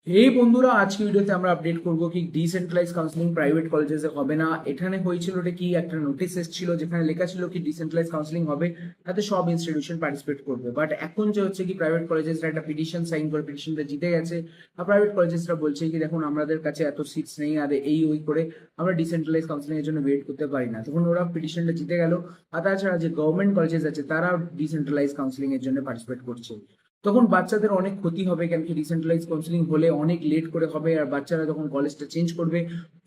এই বন্ধুরা, আজকে ভিডিওতে আমরা আপডেট করবো কি ডিসেন্ট্রালাইজ কাউন্সিলিং প্রাইভেট কলেজেসে হবে না। এখানে হয়েছিল ওটা কি একটা নোটিস এসেছিল যেখানে লেখা ছিল কি ডিসেন্ট্রালাইজ কাউন্সিলিং হবে, তাতে সব ইনস্টিটিউশন পার্টিসিপেট করবে। বাট এখন যে হচ্ছে কি প্রাইভেট কলেজেসরা একটা পিটিশন সাইন করে পিটিশনটা জিতে গেছে। আর প্রাইভেট কলেজেসরা বলছে কি দেখুন আমাদের কাছে এত সিটস নেই, আর এই ওই করে আমরা ডিসেন্ট্রালাইজ কাউন্সিলিং এর জন্য ওয়েট করতে পারি না। তখন ওরা পিটিশনটা জিতে গেল। আর তাছাড়া যে গভর্নমেন্ট কলেজেস আছে তারা ডিসেন্ট্রালাইজ কাউন্সিলিং এর জন্য পার্টিসিপেট করছে। তখন বাচ্চাদের অনেক ক্ষতি হবে, কেন কি ডিসেন্ট্রালাইজ কাউন্সিলিং হলে অনেক লেট করে হবে, আর বাচ্চারা যখন কলেজটা চেঞ্জ করবে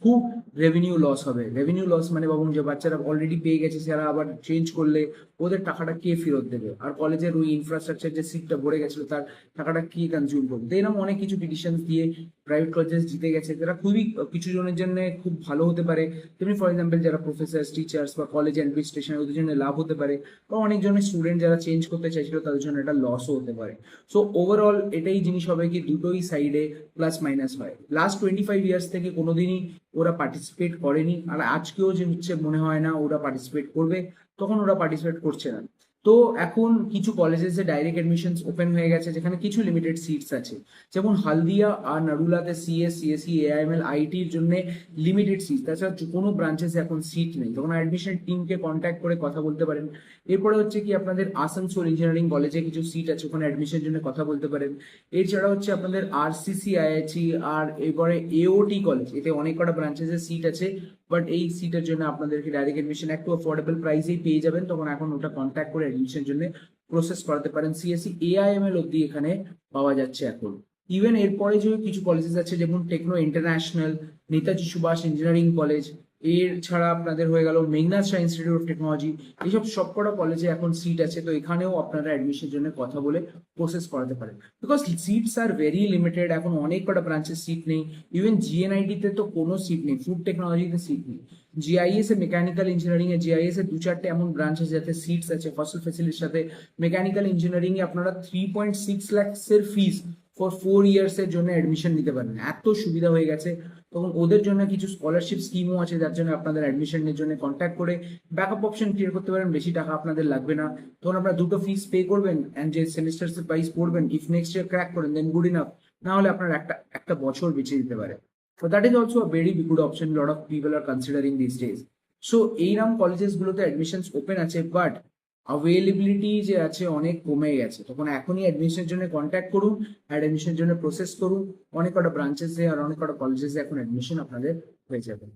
খুব রেভিনিউ লস হবে। রেভিনিউ লস মানে ভাবুন যে বাচ্চারা অলরেডি পেয়ে গেছে, সেরা আবার চেঞ্জ করলে ওদের টাকাটা কে ফেরত দেবে, আর কলেজের ওই ইনফ্রাস্ট্রাকচার যে সিটটা ভরে গেছিল তার টাকাটা কি কনজিউম করবে। তো এরকম অনেক কিছু পিটিশন দিয়ে প্রাইভেট কলেজেস জিতে গেছে, যারা খুবই কিছু জনের জন্য খুব ভালো হতে পারে। তেমনি ফর এক্সাম্পল যারা প্রফেসর টিচার্স বা কলেজ অ্যাডমিনিস্ট্রেশন ওদের জন্য লাভ হতে পারে, বা অনেক জনের স্টুডেন্ট যারা চেঞ্জ করতে চাইছিল তাদের জন্য এটা লসও হতে পারে। সো ওভারঅল এটাই জিনিস হবে কি দুটোই সাইডে প্লাস মাইনাস হয়। লাস্ট 25 ইয়ার্স থেকে কোনোদিনই ওরা পার্টিসিপেট করেনি, আর আজকেও যে হচ্ছে মনে হয় না ওরা পার্টিসিপেট করবে, তখন ওরা পার্টিসিপেট করছে না। তো এখন কিছু কলেজেসে ডাইরেক্ট অ্যাডমিশন ওপেন হয়ে গেছে যেখানে কিছু লিমিটেড সিটস আছে, যেমন হালদিয়া আর নারুলাতে সিএস সিএসসি এআইএমএল আইটির জন্য লিমিটেড সিট। তাছাড়া কোনো ব্রাঞ্চেসে এখন সিট নেই, তখন অ্যাডমিশন টিমকে কন্ট্যাক্ট করে কথা বলতে পারেন। এরপরে হচ্ছে কি আপনাদের আসানসোল ইঞ্জিনিয়ারিং কলেজে কিছু সিট আছে, ওখানে অ্যাডমিশনের জন্য কথা বলতে পারেন। এছাড়া হচ্ছে আপনাদের আরসিসি আইআইটি আর এরপরে এওটি কলেজ, এতে অনেক কটা ব্রাঞ্চেসের সিট আছে। বাট এই সিটের জন্য আপনাদেরকে ডাইরেক্ট এডমিশন একটু অ্যাফোর্ডেবল প্রাইসেই পেয়ে যাবেন, তখন এখন ওটা কন্ট্যাক্ট করে এডমিশনের জন্য প্রসেস করাতে পারেন। সিএসসি এআইএমএল অব্দি এখানে পাওয়া যাচ্ছে এখন। ইভেন এরপরে যে কিছু কলেজেস আছে যেমন Techno International, Netaji Subhash engineering college, এর ছাড়া আপনাদের হয়ে গেল Meghnad Saha institute of technology, এইসব সবকটা কলেজে এখন সিট আছে। তো এখানেও আপনারা অ্যাডমিশনের জন্য কথা বলে প্রসেস করাতে পারেন, because seats are very limited. এখন অনেক কটা ব্রাঞ্চের সিট নেই। ইভেন জিএনআইডি তে তো কোনো সিট নেই, ফুড টেকনোলজিতে সিট নেই। জিআইএস এ মেকানিক্যাল ইঞ্জিনিয়ারিং এ জিআইএস এ 2-4টে এমন ব্রাঞ্চ আছে যাতে সিটস আছে হস্টেল ফেসিলিটির সাথে। মেকানিক্যাল ইঞ্জিনিয়ারিং এ আপনারা 3.6 lakhs এর ফিস ফর 4 ইয়ার্স এর জন্য অ্যাডমিশন নিতে পারেন, এত সুবিধা হয়ে গেছে। তখন ওদের জন্য কিছু স্কলারশিপ স্কিমও আছে যার জন্য আপনাদের অ্যাডমিশনের জন্য কন্ট্যাক্ট করে ব্যাকআপ অপশন ক্লিয়ার করতে পারেন, বেশি টাকা আপনাদের লাগবে না। তখন আপনারা দুটো ফিস পে করবেন অ্যান্ড যে সেমিস্টার প্রাইস পড়বেন, ইফ নেক্সট ইয়ার ক্র্যাক করেন দেন গুড ইনাফ, না হলে আপনার একটা একটা বছর বেঁচে দিতে পারে। So that is also a very good option. A lot of people are considering these days. So এইরকম কলেজেস গুলোতে অ্যাডমিশনস ওপেন আছে, বাট অ্যাভেলেবিলিটি যে আছে অনেক কমে গেছে। তখন এখনই অ্যাডমিশনের জন্য কন্ট্যাক্ট করুন, অ্যাডমিশনের জন্য প্রসেস করুন। অনেক কটা ব্রাঞ্চেসে আর অনেক কটা কলেজেসে এখন অ্যাডমিশন আপনাদের হয়ে যাবে।